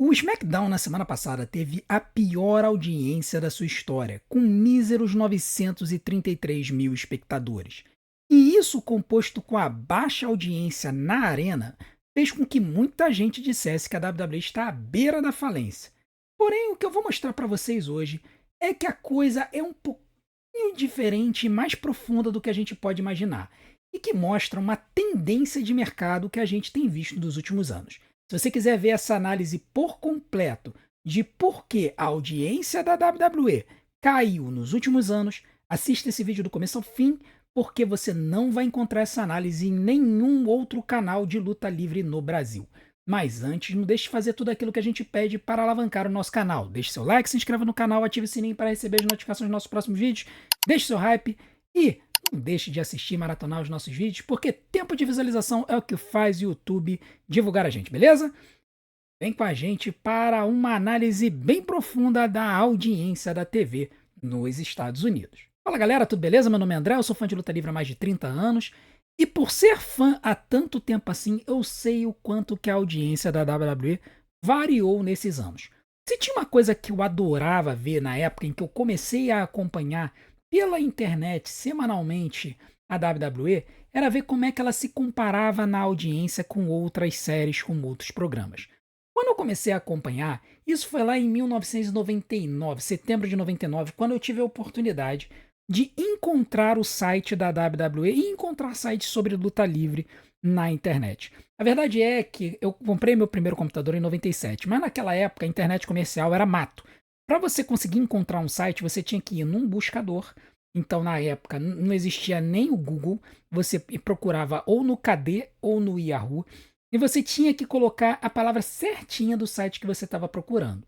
O SmackDown na semana passada teve a pior audiência da sua história, com míseros 933 mil espectadores. E isso, composto com a baixa audiência na arena, fez com que muita gente dissesse que a WWE está à beira da falência. Porém, o que eu vou mostrar para vocês hoje é que a coisa é um pouquinho diferente e mais profunda do que a gente pode imaginar, e que mostra uma tendência de mercado que a gente tem visto nos últimos anos. Se você quiser ver essa análise por completo de por que a audiência da WWE caiu nos últimos anos, assista esse vídeo do começo ao fim, porque você não vai encontrar essa análise em nenhum outro canal de luta livre no Brasil. Mas antes, não deixe de fazer tudo aquilo que a gente pede para alavancar o nosso canal. Deixe seu like, se inscreva no canal, ative o sininho para receber as notificações dos nossos próximos vídeos, deixe seu hype e não deixe de assistir e maratonar os nossos vídeos, porque tempo de visualização é o que faz o YouTube divulgar a gente, beleza? Vem com a gente para uma análise bem profunda da audiência da TV nos Estados Unidos. Fala galera, tudo beleza? Meu nome é André, eu sou fã de luta livre há mais de 30 anos e por ser fã há tanto tempo assim, eu sei o quanto que a audiência da WWE variou nesses anos. Se tinha uma coisa que eu adorava ver na época em que eu comecei a acompanhar pela internet semanalmente a WWE, era ver como é que ela se comparava na audiência com outras séries, com outros programas. Quando eu comecei a acompanhar, isso foi lá em 1999, setembro de 99, quando eu tive a oportunidade de encontrar o site da WWE e encontrar sites sobre luta livre na internet. A verdade é que eu comprei meu primeiro computador em 97, mas naquela época a internet comercial era mato. Para você conseguir encontrar um site, você tinha que ir num buscador. Então, na época, não existia nem o Google. Você procurava ou no KD ou no Yahoo. E você tinha que colocar a palavra certinha do site que você estava procurando.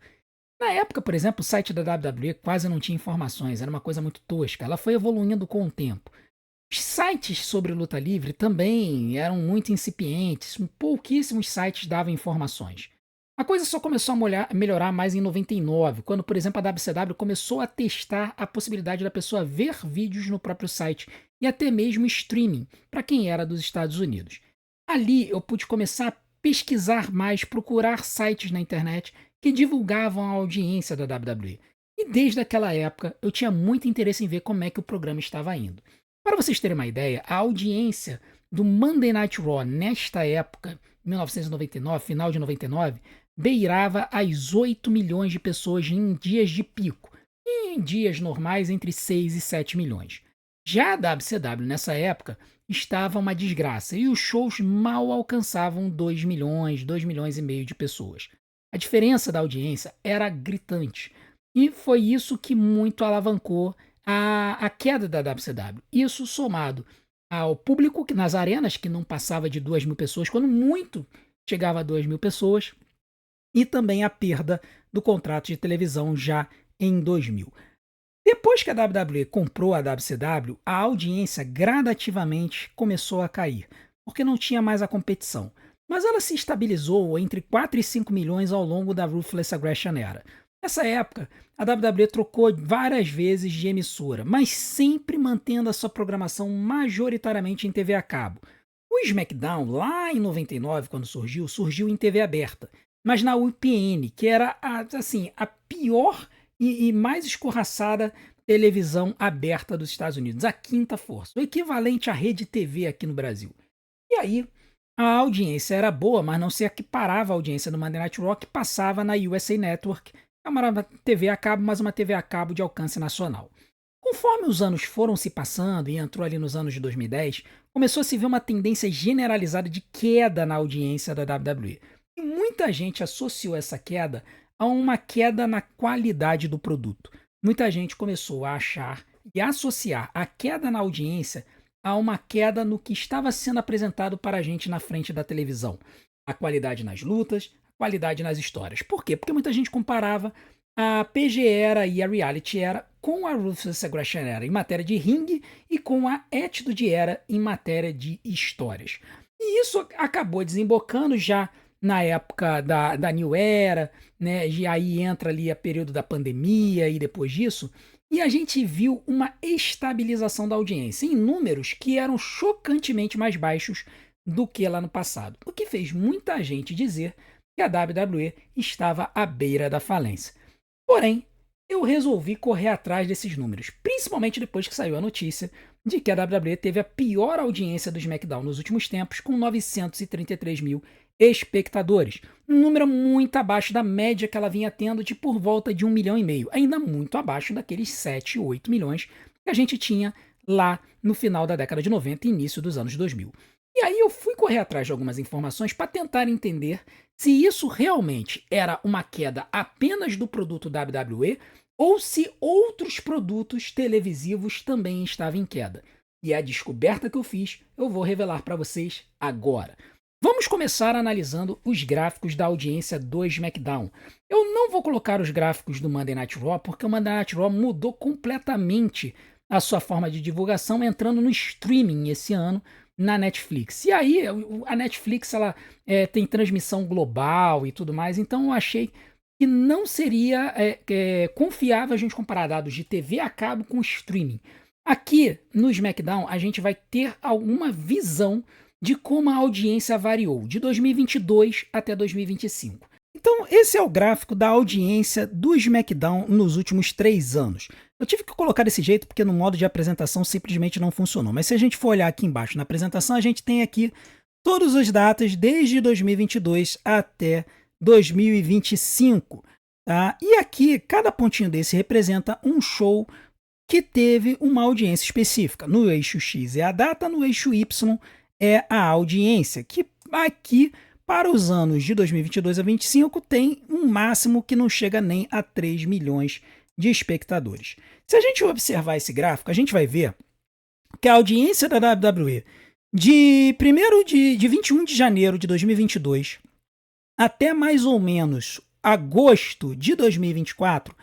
Na época, por exemplo, o site da WWE quase não tinha informações, era uma coisa muito tosca. Ela foi evoluindo com o tempo. Os sites sobre luta livre também eram muito incipientes, pouquíssimos sites davam informações. A coisa só começou a melhorar mais em 99, quando, por exemplo, a WCW começou a testar a possibilidade da pessoa ver vídeos no próprio site e até mesmo streaming, para quem era dos Estados Unidos. Ali eu pude começar a pesquisar mais, procurar sites na internet que divulgavam a audiência da WWE. E desde aquela época eu tinha muito interesse em ver como é que o programa estava indo. Para vocês terem uma ideia, a audiência do Monday Night Raw nesta época, 1999, final de 99, beirava as 8 milhões de pessoas em dias de pico, e em dias normais entre 6 e 7 milhões. Já a WCW nessa época estava uma desgraça e os shows mal alcançavam 2 milhões, 2 milhões e meio de pessoas. A diferença da audiência era gritante e foi isso que muito alavancou a queda da WCW. Isso somado ao público que nas arenas, que não passava de 2 mil pessoas, quando muito chegava a 2 mil pessoas, e também a perda do contrato de televisão já em 2000. Depois que a WWE comprou a WCW, a audiência gradativamente começou a cair, porque não tinha mais a competição. Mas ela se estabilizou entre 4 e 5 milhões ao longo da Ruthless Aggression Era. Nessa época, a WWE trocou várias vezes de emissora, mas sempre mantendo a sua programação majoritariamente em TV a cabo. O SmackDown, lá em 99, quando surgiu em TV aberta, mas na UPN, que era a pior e mais escorraçada televisão aberta dos Estados Unidos, a quinta força, o equivalente à rede TV aqui no Brasil. E aí, a audiência era boa, mas não se equiparava à audiência do Monday Night Raw que passava na USA Network, é uma TV a cabo, mas uma TV a cabo de alcance nacional. Conforme os anos foram se passando e entrou ali nos anos de 2010, começou a se ver uma tendência generalizada de queda na audiência da WWE. E muita gente associou essa queda a uma queda na qualidade do produto. Muita gente começou a achar e associar a queda na audiência a uma queda no que estava sendo apresentado para a gente na frente da televisão. A qualidade nas lutas, a qualidade nas histórias. Por quê? Porque muita gente comparava a PG Era e a Reality Era com a Ruthless Aggression Era em matéria de ringue e com a Attitude Era em matéria de histórias. E isso acabou desembocando já na época da New Era, né? E aí entra ali o período da pandemia e depois disso, e a gente viu uma estabilização da audiência em números que eram chocantemente mais baixos do que lá no passado. O que fez muita gente dizer que a WWE estava à beira da falência. Porém, eu resolvi correr atrás desses números, principalmente depois que saiu a notícia de que a WWE teve a pior audiência do SmackDown nos últimos tempos, com 933 mil espectadores, um número muito abaixo da média que ela vinha tendo de por volta de 1,5 milhão, ainda muito abaixo daqueles 7, 8 milhões que a gente tinha lá no final da década de 90 e início dos anos 2000. E aí eu fui correr atrás de algumas informações para tentar entender se isso realmente era uma queda apenas do produto WWE ou se outros produtos televisivos também estavam em queda. E a descoberta que eu fiz, eu vou revelar para vocês agora. Vamos começar analisando os gráficos da audiência do SmackDown. Eu não vou colocar os gráficos do Monday Night Raw, porque o Monday Night Raw mudou completamente a sua forma de divulgação, entrando no streaming esse ano na Netflix. E aí, a Netflix ela tem transmissão global e tudo mais, então eu achei que não seria confiável a gente comparar dados de TV a cabo com streaming. Aqui no SmackDown, a gente vai ter alguma visão de como a audiência variou de 2022 até 2025. Então, esse é o gráfico da audiência do SmackDown nos últimos 3 anos. Eu tive que colocar desse jeito porque no modo de apresentação simplesmente não funcionou. Mas se a gente for olhar aqui embaixo na apresentação, a gente tem aqui todas as datas desde 2022 até 2025. Tá? E aqui, cada pontinho desse representa um show que teve uma audiência específica. No eixo X é a data, no eixo Y é a audiência, que aqui, para os anos de 2022 a 2025, tem um máximo que não chega nem a 3 milhões de espectadores. Se a gente observar esse gráfico, a gente vai ver que a audiência da WWE de 21 de janeiro de 2022 até mais ou menos agosto de 2024,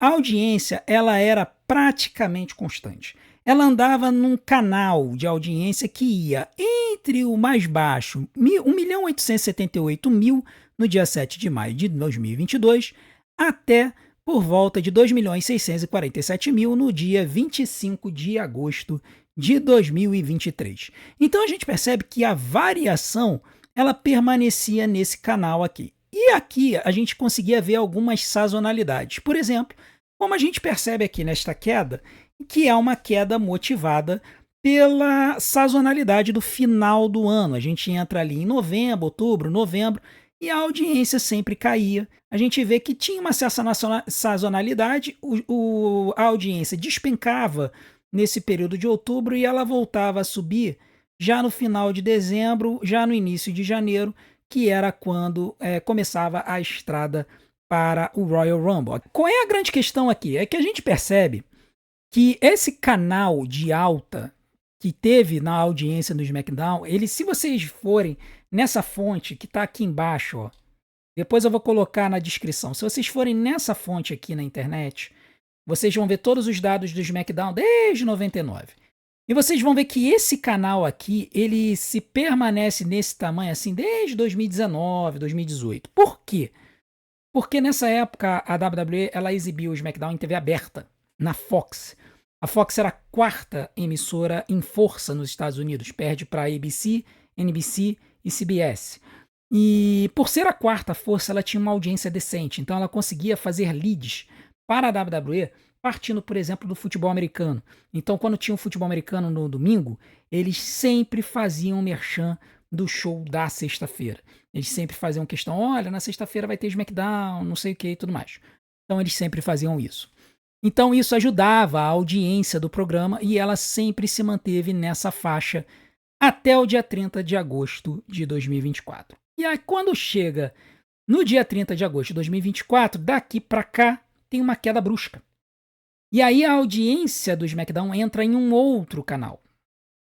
a audiência ela era praticamente constante. Ela andava num canal de audiência que ia entre o mais baixo, 1.878.000 no dia 7 de maio de 2022, até por volta de 2.647.000 no dia 25 de agosto de 2023. Então a gente percebe que a variação ela permanecia nesse canal aqui. E aqui a gente conseguia ver algumas sazonalidades. Por exemplo, como a gente percebe aqui nesta queda, que é uma queda motivada pela sazonalidade do final do ano. A gente entra ali em novembro, outubro, novembro, e a audiência sempre caía. A gente vê que tinha uma certa sazonalidade, a audiência despencava nesse período de outubro e ela voltava a subir já no final de dezembro, já no início de janeiro, que era quando começava a estrada para o Royal Rumble. Qual é a grande questão aqui? É que a gente percebe que esse canal de alta que teve na audiência do SmackDown, ele, se vocês forem nessa fonte que está aqui embaixo, ó, depois eu vou colocar na descrição, se vocês forem nessa fonte aqui na internet, vocês vão ver todos os dados do SmackDown desde 99. E vocês vão ver que esse canal aqui, ele se permanece nesse tamanho assim desde 2019, 2018. Por quê? Porque nessa época a WWE ela exibiu o SmackDown em TV aberta, na Fox. A Fox era a quarta emissora em força nos Estados Unidos, perde para a ABC, NBC e CBS. E por ser a quarta força, ela tinha uma audiência decente, então ela conseguia fazer leads para a WWE, partindo, por exemplo, do futebol americano. Então, quando tinha o futebol americano no domingo, eles sempre faziam merchan do show da sexta-feira. Eles sempre faziam questão, olha, na sexta-feira vai ter SmackDown, não sei o que e tudo mais. Então, eles sempre faziam isso. Então, isso ajudava a audiência do programa e ela sempre se manteve nessa faixa até o dia 30 de agosto de 2024. E aí, quando chega no dia 30 de agosto de 2024, daqui para cá, tem uma queda brusca. E aí a audiência do SmackDown entra em um outro canal,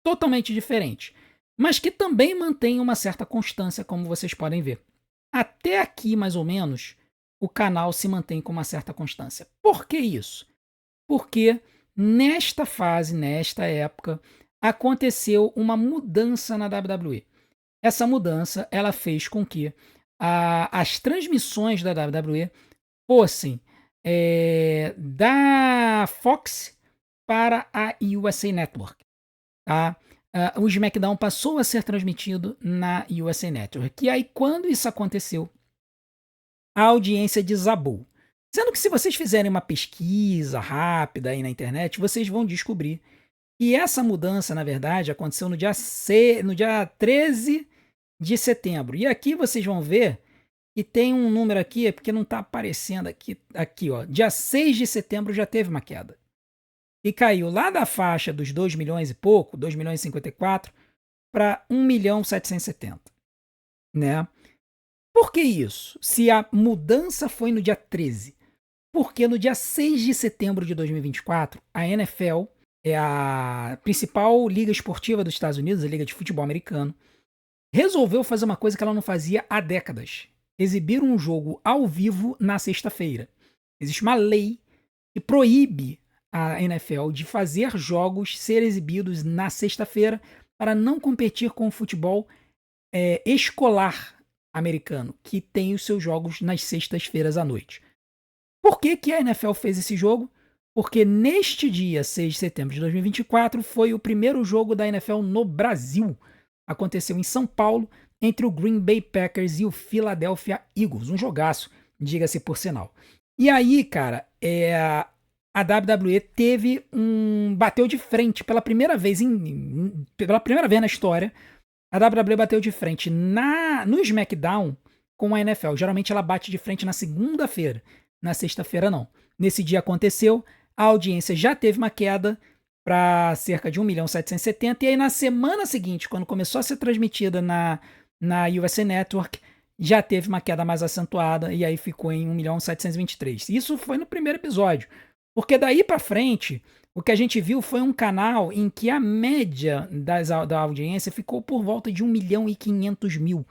totalmente diferente, mas que também mantém uma certa constância, como vocês podem ver. Até aqui, mais ou menos, o canal se mantém com uma certa constância. Por que isso? Porque nesta fase, nesta época, aconteceu uma mudança na WWE. Essa mudança ela fez com que as transmissões da WWE fossem da Fox para a USA Network. Tá? O SmackDown passou a ser transmitido na USA Network. E aí, quando isso aconteceu, a audiência desabou. Sendo que se vocês fizerem uma pesquisa rápida aí na internet, vocês vão descobrir que essa mudança, na verdade, aconteceu no dia 13 de setembro. E aqui vocês vão ver que tem um número aqui, é porque não está aparecendo aqui, ó. Dia 6 de setembro já teve uma queda. E caiu lá da faixa dos 2 milhões e pouco, 2 milhões e 54, para 1 milhão 770, né? Por que isso? Se a mudança foi no dia 13, porque no dia 6 de setembro de 2024, a NFL, é a principal liga esportiva dos Estados Unidos, a liga de futebol americano, resolveu fazer uma coisa que ela não fazia há décadas: exibir um jogo ao vivo na sexta-feira. Existe uma lei que proíbe a NFL de fazer jogos ser exibidos na sexta-feira para não competir com o futebol escolar americano, que tem os seus jogos nas sextas-feiras à noite. Por que, que a NFL fez esse jogo? Porque neste dia, 6 de setembro de 2024, foi o primeiro jogo da NFL no Brasil. Aconteceu em São Paulo, entre o Green Bay Packers e o Philadelphia Eagles. Um jogaço, diga-se por sinal. E aí, cara, a WWE bateu de frente pela primeira vez na história. A WWE bateu de frente no SmackDown com a NFL. Geralmente ela bate de frente na segunda-feira. Na sexta-feira, não. Nesse dia aconteceu, a audiência já teve uma queda para cerca de 1 milhão 770. E aí, na semana seguinte, quando começou a ser transmitida na USA Network, já teve uma queda mais acentuada. E aí ficou em 1 milhão 723. Isso foi no primeiro episódio. Porque daí para frente, o que a gente viu foi um canal em que a média da audiência ficou por volta de 1 milhão e 500 mil.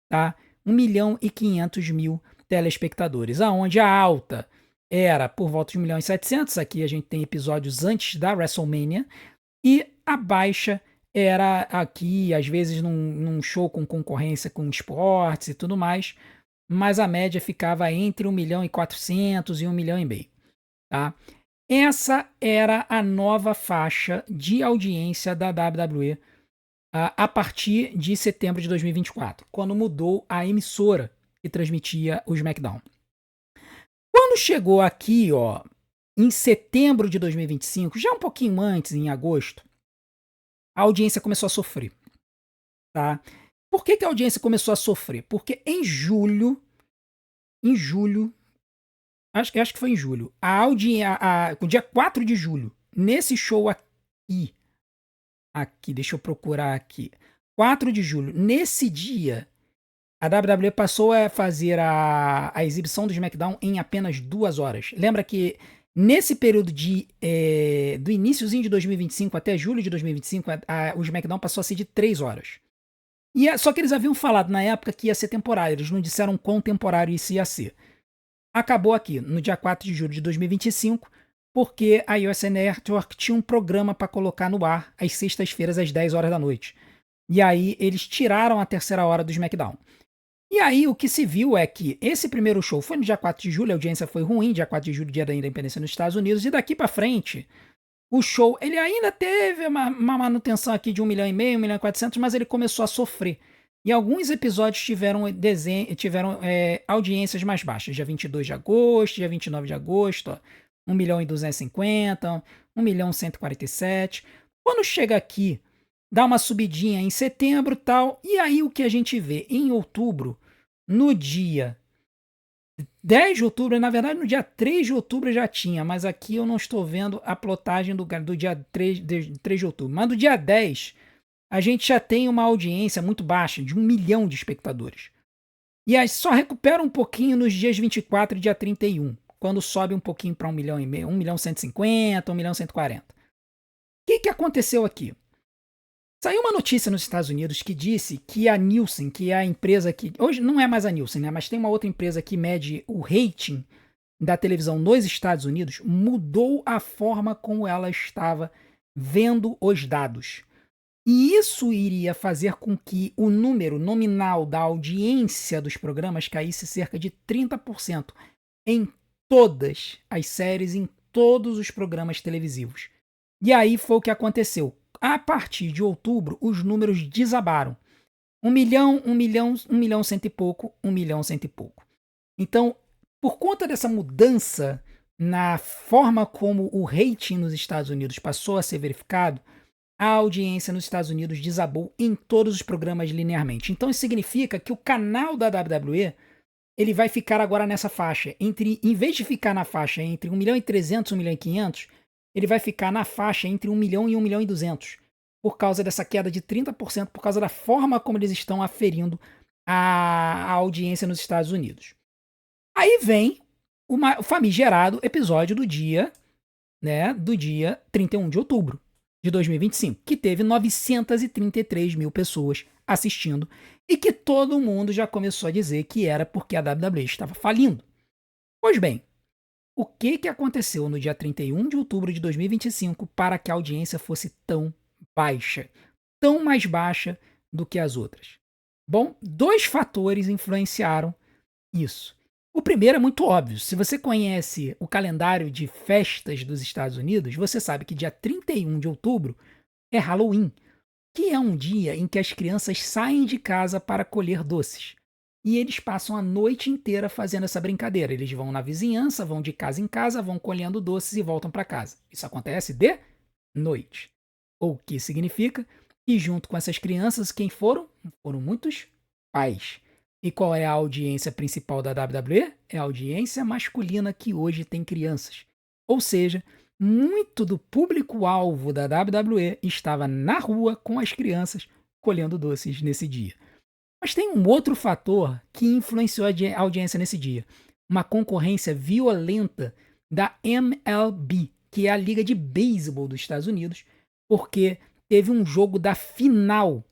Tá? 1 milhão e 500 mil telespectadores, aonde a alta era por volta de 1 milhão e 700, aqui a gente tem episódios antes da WrestleMania, e a baixa era aqui, às vezes num show com concorrência com esportes e tudo mais, mas a média ficava entre 1 milhão e 400 e 1 milhão e meio. Tá? Essa era a nova faixa de audiência da WWE a partir de setembro de 2024, quando mudou a emissora que transmitia o SmackDown. Quando chegou aqui, ó, em setembro de 2025, já um pouquinho antes, em agosto, a audiência começou a sofrer. Tá? Por que a audiência começou a sofrer? Porque em julho, acho que foi em julho, o dia 4 de julho, nesse show aqui, deixa eu procurar aqui, 4 de julho, nesse dia, a WWE passou a fazer a exibição do SmackDown em apenas 2 horas. Lembra que nesse período do iniciozinho de 2025 até julho de 2025, o SmackDown passou a ser de 3 horas. Só que eles haviam falado na época que ia ser temporário, eles não disseram quão temporário isso ia ser. Acabou aqui, no dia 4 de julho de 2025, porque a USA Network tinha um programa para colocar no ar às sextas-feiras às 10 horas da noite. E aí eles tiraram a terceira hora do SmackDown. E aí o que se viu é que esse primeiro show foi no dia 4 de julho, a audiência foi ruim, dia 4 de julho, dia da independência nos Estados Unidos, e daqui para frente, o show, ele ainda teve uma manutenção aqui de 1 milhão e meio, 1 milhão e 400, mas ele começou a sofrer. E alguns episódios tiveram audiências mais baixas, dia 22 de agosto, dia 29 de agosto, ó, 1 milhão e 250, 1 milhão e 147. Quando chega aqui, dá uma subidinha em setembro e tal, e aí o que a gente vê em outubro, no dia 10 de outubro, na verdade no dia 3 de outubro já tinha, mas aqui eu não estou vendo a plotagem do dia 3 de outubro, mas no dia 10 a gente já tem uma audiência muito baixa, de 1 milhão de espectadores. E aí só recupera um pouquinho nos dias 24 e dia 31, quando sobe um pouquinho para 1 milhão e meio, 1 milhão e 150, 1 milhão e 140. O que aconteceu aqui? Saiu uma notícia nos Estados Unidos que disse que a Nielsen, que é a empresa que... Hoje não é mais a Nielsen, né? Mas tem uma outra empresa que mede o rating da televisão nos Estados Unidos, mudou a forma como ela estava vendo os dados. E isso iria fazer com que o número nominal da audiência dos programas caísse cerca de 30% em todas as séries, em todos os programas televisivos. E aí foi o que aconteceu. A partir de outubro, os números desabaram. 1 milhão, 1 milhão, 1 milhão cento e pouco, 1 milhão cento e pouco. Então, por conta dessa mudança na forma como o rating nos Estados Unidos passou a ser verificado, a audiência nos Estados Unidos desabou em todos os programas linearmente. Então, isso significa que o canal da WWE ele vai ficar agora nessa faixa. Em vez de ficar na faixa entre 1.300.000 e 1.500.000, ele vai ficar na faixa entre 1 milhão e 1.200.000, por causa dessa queda de 30%, por causa da forma como eles estão aferindo a audiência nos Estados Unidos. Aí vem o famigerado episódio do dia 31 de outubro de 2025, que teve 933 mil pessoas assistindo e que todo mundo já começou a dizer que era porque a WWE estava falindo. Pois bem, o que aconteceu no dia 31 de outubro de 2025 para que a audiência fosse tão baixa, tão mais baixa do que as outras? Bom, dois fatores influenciaram isso. O primeiro é muito óbvio. Se você conhece o calendário de festas dos Estados Unidos, você sabe que dia 31 de outubro é Halloween, que é um dia em que as crianças saem de casa para colher doces. E eles passam a noite inteira fazendo essa brincadeira. Eles vão na vizinhança, vão de casa em casa, vão colhendo doces e voltam para casa. Isso acontece de noite. O que significa que junto com essas crianças, quem foram? Foram muitos pais. E qual é a audiência principal da WWE? É a audiência masculina que hoje tem crianças. Ou seja, muito do público-alvo da WWE estava na rua com as crianças colhendo doces nesse dia. Mas tem um outro fator que influenciou a audiência nesse dia. Uma concorrência violenta da MLB, que é a Liga de Beisebol dos Estados Unidos, porque teve um jogo da final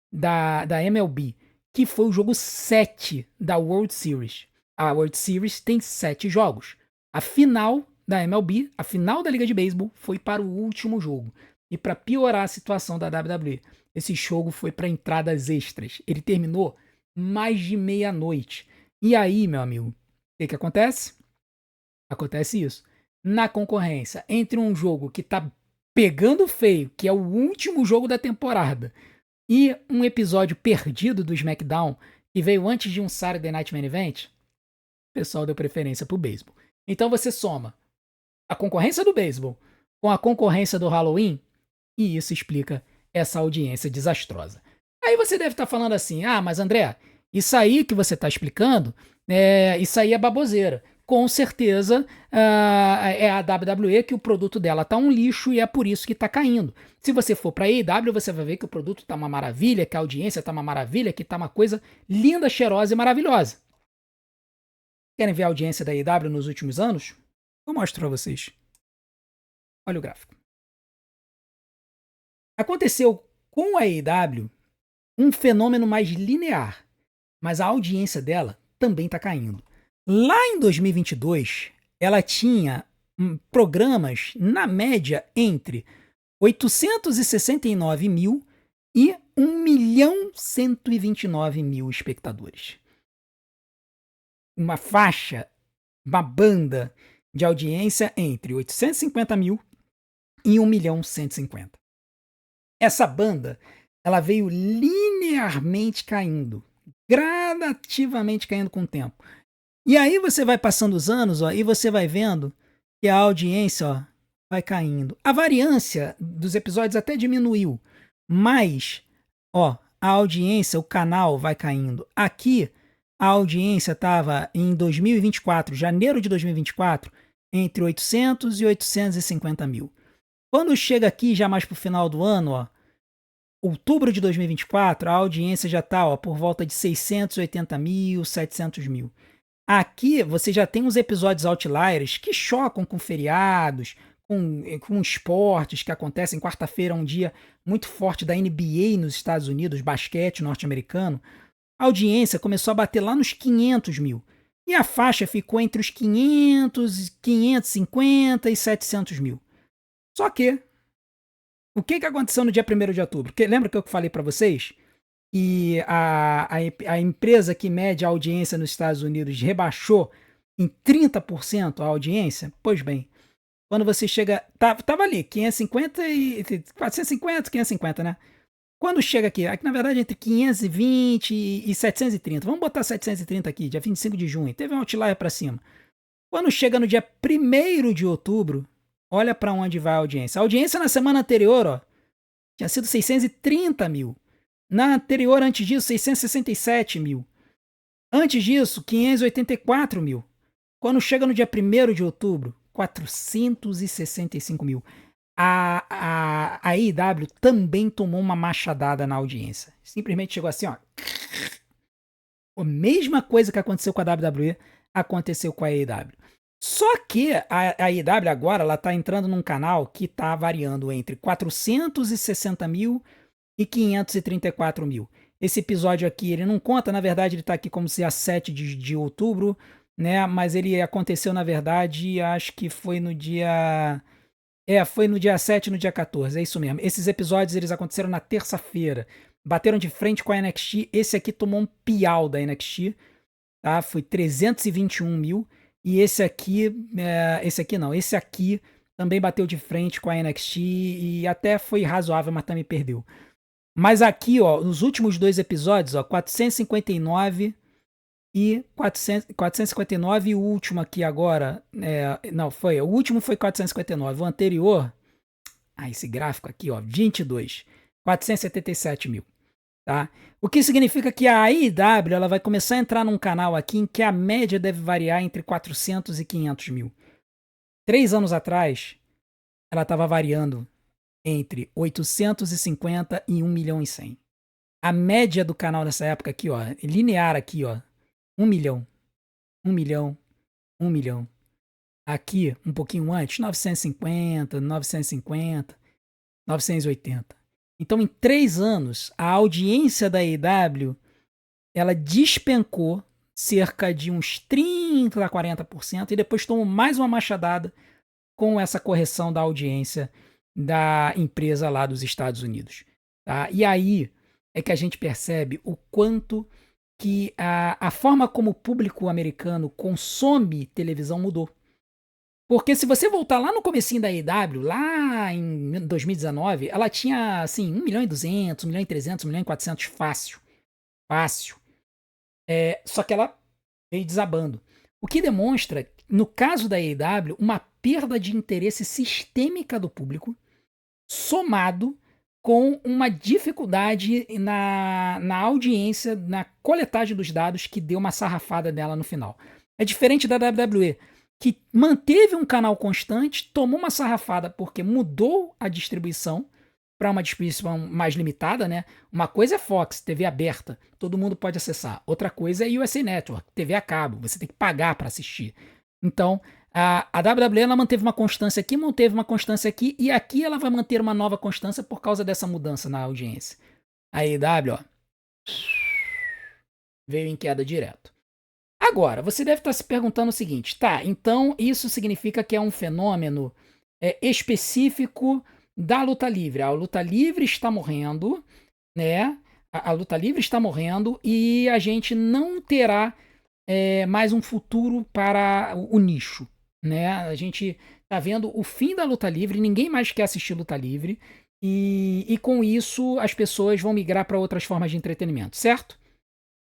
da MLB, que foi o jogo 7 da World Series. A World Series tem 7 jogos. A final da MLB, a final da Liga de Beisebol, foi para o último jogo. E para piorar a situação da WWE, esse jogo foi para entradas extras. Ele terminou mais de meia-noite. E aí, meu amigo, o que acontece? Acontece isso. Na concorrência entre um jogo que tá pegando feio, que é o último jogo da temporada, e um episódio perdido do SmackDown, que veio antes de um Saturday Night Main Event, o pessoal deu preferência pro beisebol. Então você soma a concorrência do beisebol com a concorrência do Halloween, e isso explica essa audiência desastrosa. Aí você deve estar falando assim, mas André, isso aí que você está explicando, isso aí é baboseira. Com certeza é a WWE que o produto dela tá um lixo e é por isso que está caindo. Se você for para a AEW, você vai ver que o produto tá uma maravilha, que a audiência tá uma maravilha, que tá uma coisa linda, cheirosa e maravilhosa. Querem ver a audiência da AEW nos últimos anos? Eu mostro para vocês. Olha o gráfico. Aconteceu com a AEW um fenômeno mais linear, mas a audiência dela também está caindo. Lá em 2022, ela tinha programas, na média, entre 869 mil e 1.129.000 espectadores. Uma faixa, uma banda de audiência entre 850 mil e 1.150.000. Essa banda, ela veio linearmente caindo, gradativamente caindo com o tempo. E aí você vai passando os anos, e você vai vendo que a audiência, vai caindo. A variância dos episódios até diminuiu, mas, a audiência, o canal vai caindo. Aqui, a audiência estava em 2024, janeiro de 2024, entre 800 e 850 mil. Quando chega aqui, já mais para o final do ano, outubro de 2024, a audiência já está por volta de 680 mil, 700 mil. Aqui você já tem uns episódios outliers que chocam com feriados, com esportes que acontecem. Quarta-feira é um dia muito forte da NBA nos Estados Unidos, basquete norte-americano. A audiência começou a bater lá nos 500 mil. E a faixa ficou entre os 500, 550 e 700 mil. Só que, o que aconteceu no dia 1º de outubro? Lembra que eu falei para vocês? E a empresa que mede a audiência nos Estados Unidos rebaixou em 30% a audiência? Pois bem, quando você chega... Tava ali, 550 e... 450, 550, né? Quando chega aqui na verdade entre 520 e 730, vamos botar 730 aqui, dia 25 de junho, teve um outlier para cima. Quando chega no dia 1º de outubro, olha para onde vai a audiência. A audiência na semana anterior, ó, tinha sido 630 mil. Na anterior, antes disso, 667 mil. Antes disso, 584 mil. Quando chega no dia 1º de outubro, 465 mil. A AEW também tomou uma machadada na audiência. Simplesmente chegou assim, ó. A mesma coisa que aconteceu com a WWE aconteceu com a AEW. Só que a AEW agora ela tá entrando num canal que tá variando entre 460 mil e 534 mil. Esse episódio aqui, ele não conta, na verdade, ele tá aqui como se a 7 de outubro, né? Mas ele aconteceu, na verdade, acho que foi no dia. Foi no dia 7 e no dia 14, é isso mesmo. Esses episódios, eles aconteceram na terça-feira. Bateram de frente com a NXT. Esse aqui tomou um piau da NXT, tá? Foi 321 mil. E esse aqui esse aqui também bateu de frente com a NXT e até foi razoável, mas também perdeu. Mas aqui, ó, nos últimos 2 episódios, ó, 459 e 459 e o último aqui agora, o último foi 459, o anterior, esse gráfico aqui, ó, 22, 477 mil, tá? O que significa que a AEW, ela vai começar a entrar num canal aqui em que a média deve variar entre 400 e 500 mil. 3 anos atrás, ela estava variando entre 850 e 1 milhão e 100. A média do canal nessa época aqui, ó, linear aqui, ó, 1 milhão, 1 milhão, 1 milhão. Aqui, um pouquinho antes, 950, 950, 980. Então, em 3 anos, a audiência da AEW, ela despencou cerca de uns 30% a 40% e depois tomou mais uma machadada com essa correção da audiência da empresa lá dos Estados Unidos. Tá? E aí é que a gente percebe o quanto que a forma como o público americano consome televisão mudou. Porque se você voltar lá no comecinho da AEW, lá em 2019, ela tinha assim 1 milhão e 200, 1 milhão e 300, 1 milhão e 400 fácil. Fácil. Só que ela veio desabando. O que demonstra, no caso da AEW, uma perda de interesse sistêmica do público, somado com uma dificuldade na audiência, na coletagem dos dados, que deu uma sarrafada nela no final. É diferente da WWE, que manteve um canal constante, tomou uma sarrafada porque mudou a distribuição para uma distribuição mais limitada, né? Uma coisa é Fox, TV aberta, todo mundo pode acessar. Outra coisa é USA Network, TV a cabo, você tem que pagar para assistir. Então, a WWE ela manteve uma constância aqui, e aqui ela vai manter uma nova constância por causa dessa mudança na audiência. A AEW, ó, veio em queda direto. Agora, você deve estar se perguntando o seguinte, tá, então isso significa que é um fenômeno específico da luta livre. A luta livre está morrendo, né? A luta livre está morrendo e a gente não terá mais um futuro para o nicho, né? A gente tá vendo o fim da luta livre, ninguém mais quer assistir luta livre e com isso as pessoas vão migrar para outras formas de entretenimento, certo?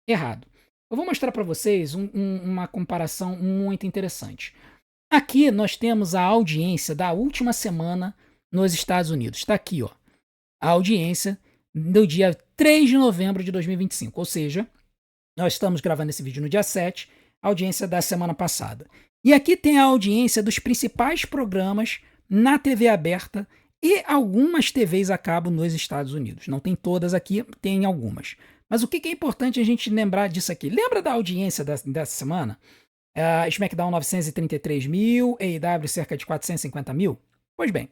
Errado. Eu vou mostrar para vocês uma comparação muito interessante. Aqui nós temos a audiência da última semana nos Estados Unidos. Está aqui, ó, a audiência do dia 3 de novembro de 2025. Ou seja, nós estamos gravando esse vídeo no dia 7, a audiência da semana passada. E aqui tem a audiência dos principais programas na TV aberta e algumas TVs a cabo nos Estados Unidos. Não tem todas aqui, tem algumas. Mas o que é importante a gente lembrar disso aqui? Lembra da audiência dessa semana? SmackDown 933 mil, AEW cerca de 450 mil? Pois bem,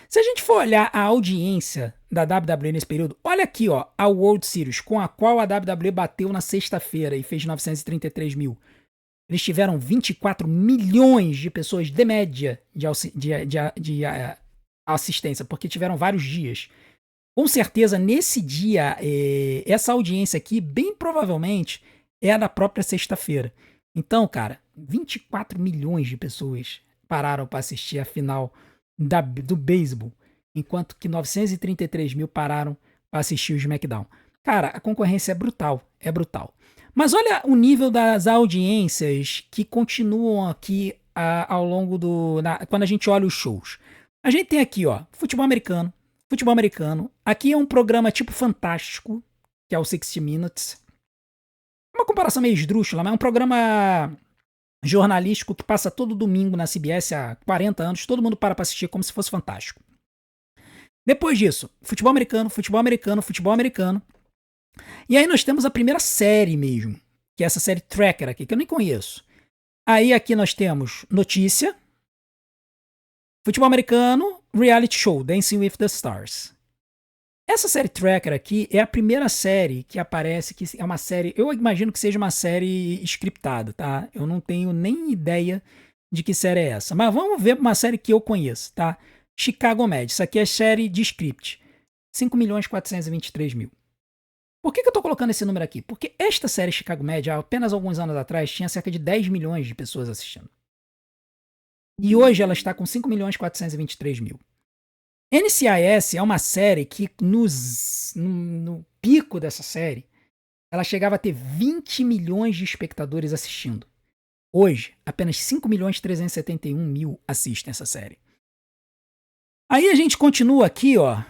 se a gente for olhar a audiência da WWE nesse período, olha aqui, ó, a World Series, com a qual a WWE bateu na sexta-feira e fez 933 mil. Eles tiveram 24 milhões de pessoas de média de assistência, porque tiveram vários dias. Com certeza, nesse dia, essa audiência aqui, bem provavelmente, é a da própria sexta-feira. Então, cara, 24 milhões de pessoas pararam para assistir a final do beisebol, enquanto que 933 mil pararam pra assistir o SmackDown. Cara, a concorrência é brutal, é brutal. Mas olha o nível das audiências que continuam aqui ao longo quando a gente olha os shows. A gente tem aqui, ó, futebol americano. Futebol americano. Aqui é um programa tipo Fantástico, que é o 60 Minutes. É uma comparação meio esdrúxula, mas é um programa jornalístico que passa todo domingo na CBS há 40 anos. Todo mundo para pra assistir como se fosse Fantástico. Depois disso, futebol americano, futebol americano, futebol americano. E aí nós temos a primeira série mesmo, que é essa série Tracker aqui, que eu nem conheço. Aí aqui nós temos notícia, futebol americano, reality show, Dancing with the Stars. Essa série Tracker aqui é a primeira série que aparece, que é uma série, eu imagino que seja uma série scriptada, tá? Eu não tenho nem ideia de que série é essa. Mas vamos ver uma série que eu conheço, tá? Chicago Med. Isso aqui é série de script. 5.423.000. Por que eu tô colocando esse número aqui? Porque esta série Chicago Med, há apenas alguns anos atrás, tinha cerca de 10 milhões de pessoas assistindo. E hoje ela está com 5.423.000. NCIS é uma série que no pico dessa série, ela chegava a ter 20 milhões de espectadores assistindo. Hoje, apenas 5.371.000 assistem essa série. Aí a gente continua aqui, ó.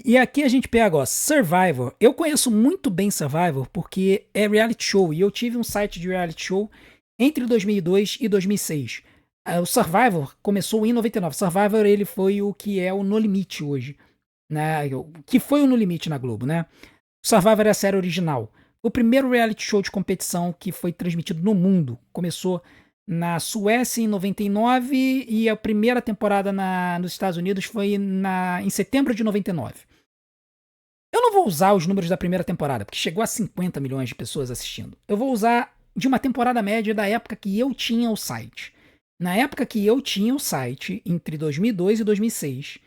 E aqui a gente pega, ó, Survivor. Eu conheço muito bem Survivor porque é reality show. E eu tive um site de reality show entre 2002 e 2006. O Survivor começou em 99. Survivor, ele foi o que é o No Limite hoje, né? Que foi o No Limite na Globo, né? Survivor é a série original. O primeiro reality show de competição que foi transmitido no mundo. Começou na Suécia em 99 e a primeira temporada nos Estados Unidos foi em setembro de 99. Eu não vou usar os números da primeira temporada, porque chegou a 50 milhões de pessoas assistindo. Eu vou usar de uma temporada média da época que eu tinha o site. Na época que eu tinha o site, entre 2002 e 2006,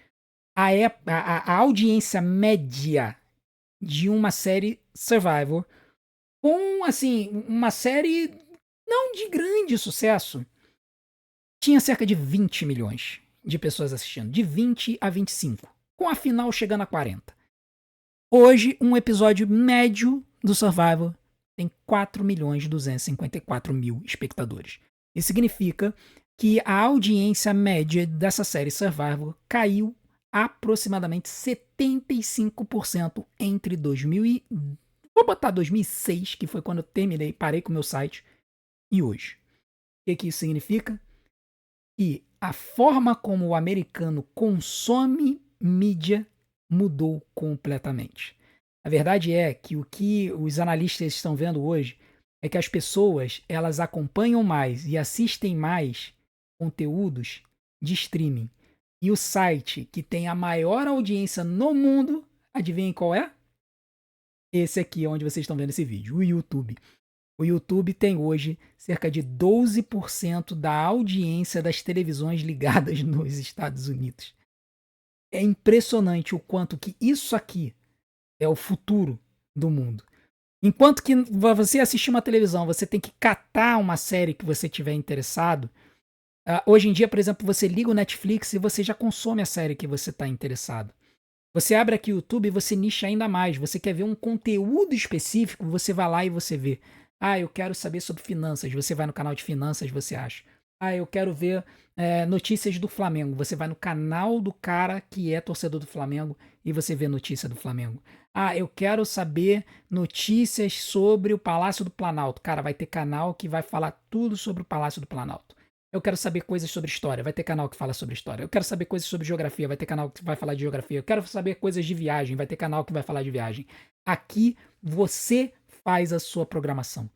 a audiência média de uma série Survivor, com, assim, uma série não de grande sucesso, tinha cerca de 20 milhões de pessoas assistindo, de 20 a 25, com a final chegando a 40. Hoje, um episódio médio do Survivor tem 4.254.000 espectadores. Isso significa que a audiência média dessa série Survivor caiu aproximadamente 75% entre 2006, que foi quando eu parei com o meu site, e hoje. O que isso significa? Que a forma como o americano consome mídia mudou completamente. A verdade é que o que os analistas estão vendo hoje é que as pessoas, elas acompanham mais e assistem mais conteúdos de streaming. E o site que tem a maior audiência no mundo, adivinhem qual é? Esse aqui, onde vocês estão vendo esse vídeo, o YouTube. O YouTube tem hoje cerca de 12% da audiência das televisões ligadas nos Estados Unidos. É impressionante o quanto que isso aqui é o futuro do mundo. Enquanto que você assistir uma televisão, você tem que catar uma série que você tiver interessado. Hoje em dia, por exemplo, você liga o Netflix e você já consome a série que você está interessado. Você abre aqui o YouTube e você nicha ainda mais. Você quer ver um conteúdo específico, você vai lá e você vê. Eu quero saber sobre finanças. Você vai no canal de finanças, você acha. Eu quero ver notícias do Flamengo. Você vai no canal do cara que é torcedor do Flamengo e você vê notícia do Flamengo. Eu quero saber notícias sobre o Palácio do Planalto. Cara, vai ter canal que vai falar tudo sobre o Palácio do Planalto. Eu quero saber coisas sobre história, vai ter canal que fala sobre história. Eu quero saber coisas sobre geografia, vai ter canal que vai falar de geografia. Eu quero saber coisas de viagem, vai ter canal que vai falar de viagem. Aqui você faz a sua programação.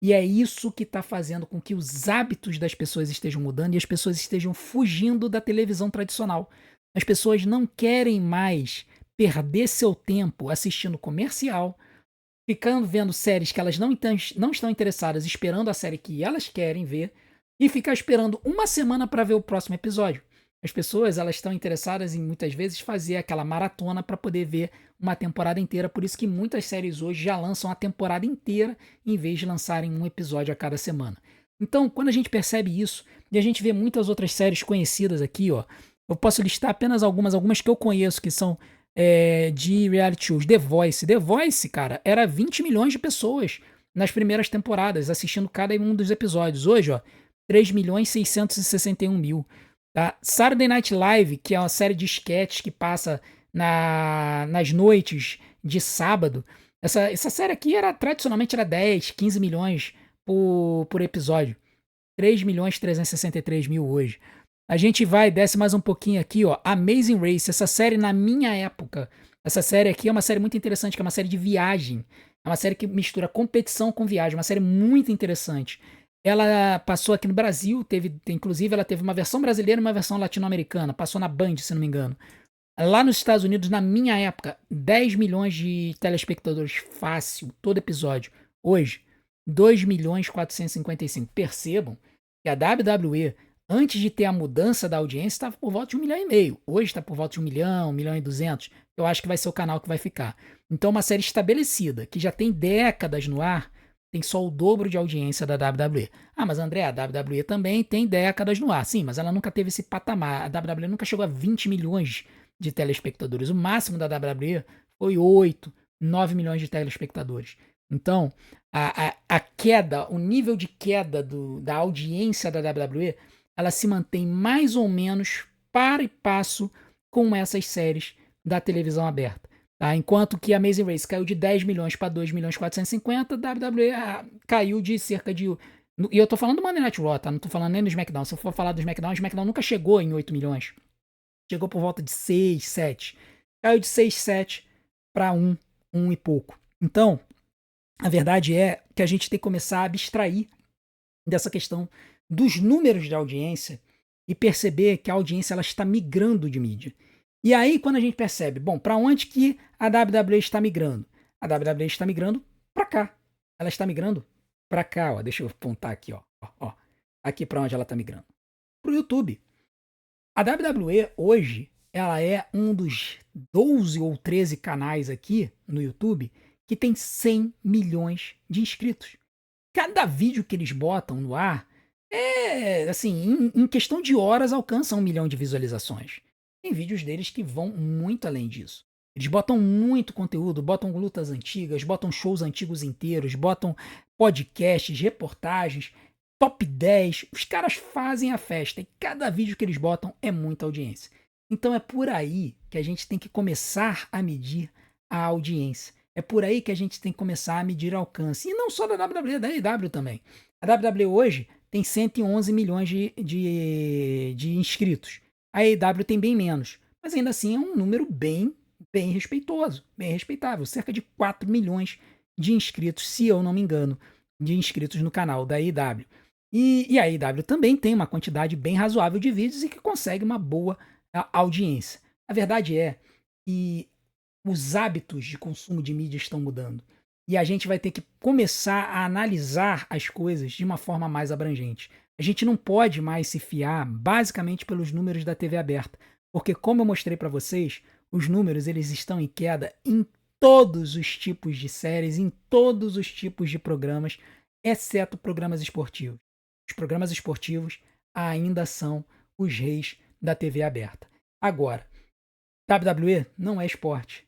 E é isso que está fazendo com que os hábitos das pessoas estejam mudando e as pessoas estejam fugindo da televisão tradicional. As pessoas não querem mais perder seu tempo assistindo comercial, ficando vendo séries que elas não estão interessadas, esperando a série que elas querem ver, e ficar esperando uma semana para ver o próximo episódio. As pessoas, elas estão interessadas em muitas vezes fazer aquela maratona para poder ver uma temporada inteira, por isso que muitas séries hoje já lançam a temporada inteira em vez de lançarem um episódio a cada semana. Então, quando a gente percebe isso, e a gente vê muitas outras séries conhecidas aqui, ó, eu posso listar apenas algumas que eu conheço, que são de reality shows. The Voice. The Voice, cara, era 20 milhões de pessoas nas primeiras temporadas assistindo cada um dos episódios. Hoje, ó, 3 milhões 661 mil. Tá? Saturday Night Live, que é uma série de sketches que passa nas noites de sábado. Essa série aqui tradicionalmente era 10, 15 milhões por episódio. 3 milhões 363 mil hoje. A gente vai, desce mais um pouquinho aqui, ó. Amazing Race, essa série na minha época. Essa série aqui é uma série muito interessante, que é uma série de viagem. É uma série que mistura competição com viagem, uma série muito interessante. Ela passou aqui no Brasil, inclusive ela teve uma versão brasileira e uma versão latino-americana. Passou na Band, se não me engano. Lá nos Estados Unidos, na minha época, 10 milhões de telespectadores fácil, todo episódio. Hoje, 2 milhões 455. Percebam que a WWE, antes de ter a mudança da audiência, estava por volta de 1,5 milhão. Hoje está por volta de 1 milhão e 200. Eu acho que vai ser o canal que vai ficar. Então, uma série estabelecida, que já tem décadas no ar, tem só o dobro de audiência da WWE. Ah, mas André, a WWE também tem décadas no ar. Sim, mas ela nunca teve esse patamar. A WWE nunca chegou a 20 milhões de telespectadores. O máximo da WWE foi 8, 9 milhões de telespectadores. Então, a queda, o nível de queda da audiência da WWE, ela se mantém mais ou menos para e passo com essas séries da televisão aberta. Tá? Enquanto que a Amazing Race caiu de 10 milhões para 2 milhões e 450, a WWE caiu de cerca de... E eu tô falando do Monday Night Raw, tá? Não tô falando nem do SmackDown. Se eu for falar do SmackDown, o SmackDown nunca chegou em 8 milhões. Chegou por volta de 6, 7. Caiu de 6, 7 para 1, 1 e pouco. Então, a verdade é que a gente tem que começar a abstrair dessa questão dos números de audiência e perceber que a audiência ela está migrando de mídia. E aí, quando a gente percebe, bom, para onde que a WWE está migrando? A WWE está migrando para cá. Ela está migrando para cá, ó. Deixa eu apontar aqui, ó. Aqui para onde ela está migrando? Para o YouTube. A WWE hoje, ela é um dos 12 ou 13 canais aqui no YouTube que tem 100 milhões de inscritos. Cada vídeo que eles botam no ar assim, em questão de horas alcança 1 milhão de visualizações. Tem vídeos deles que vão muito além disso. Eles botam muito conteúdo, botam lutas antigas, botam shows antigos inteiros, botam podcasts, reportagens, top 10. Os caras fazem a festa e cada vídeo que eles botam é muita audiência. Então é por aí que a gente tem que começar a medir a audiência. É por aí que a gente tem que começar a medir alcance. E não só da WWE, da AEW também. A WWE hoje tem 111 milhões de inscritos. A AEW tem bem menos. Mas ainda assim é um número bem respeitoso, bem respeitável. Cerca de 4 milhões de inscritos, se eu não me engano, de inscritos no canal da AEW. E a AEW também tem uma quantidade bem razoável de vídeos e que consegue uma boa audiência. A verdade é que os hábitos de consumo de mídia estão mudando. E a gente vai ter que começar a analisar as coisas de uma forma mais abrangente. A gente não pode mais se fiar basicamente pelos números da TV aberta, porque como eu mostrei para vocês, os números eles estão em queda em todos os tipos de séries, em todos os tipos de programas, exceto programas esportivos. Os programas esportivos ainda são os reis da TV aberta. Agora, WWE não é esporte.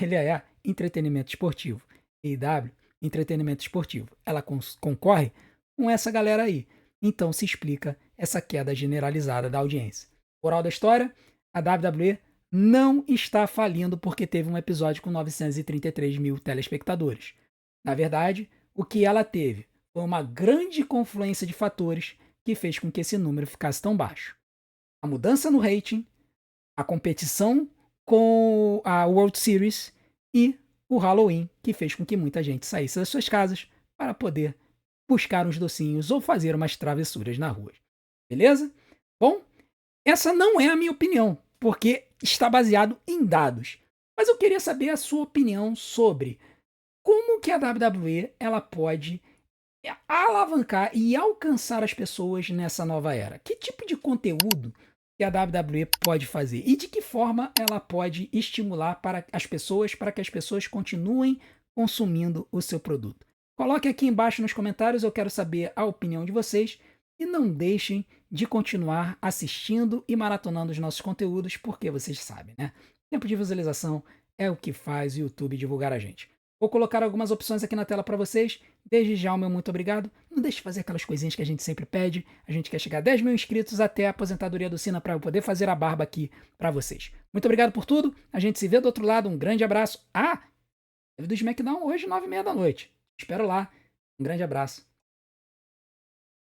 Ele é entretenimento esportivo. AEW, entretenimento esportivo. Ela concorre com essa galera aí. Então se explica essa queda generalizada da audiência. Moral da história, a WWE não está falindo porque teve um episódio com 933 mil telespectadores. Na verdade, o que ela teve foi uma grande confluência de fatores que fez com que esse número ficasse tão baixo. A mudança no rating, a competição com a World Series e o Halloween, que fez com que muita gente saísse das suas casas para poder buscar uns docinhos ou fazer umas travessuras na rua. Beleza? Bom, essa não é a minha opinião, porque está baseado em dados. Mas eu queria saber a sua opinião sobre como que a WWE ela pode alavancar e alcançar as pessoas nessa nova era. Que tipo de conteúdo que a WWE pode fazer e de que forma ela pode estimular para que as pessoas continuem consumindo o seu produto. Coloque aqui embaixo nos comentários, eu quero saber a opinião de vocês e não deixem de continuar assistindo e maratonando os nossos conteúdos, porque vocês sabem, né? Tempo de visualização é o que faz o YouTube divulgar a gente. Vou colocar algumas opções aqui na tela para vocês. Desde já, o meu muito obrigado. Não deixe de fazer aquelas coisinhas que a gente sempre pede. A gente quer chegar a 10 mil inscritos até a aposentadoria do Sina para eu poder fazer a barba aqui para vocês. Muito obrigado por tudo. A gente se vê do outro lado. Um grande abraço. Ah, teve do SmackDown hoje, 9h30 da noite. Espero lá. Um grande abraço.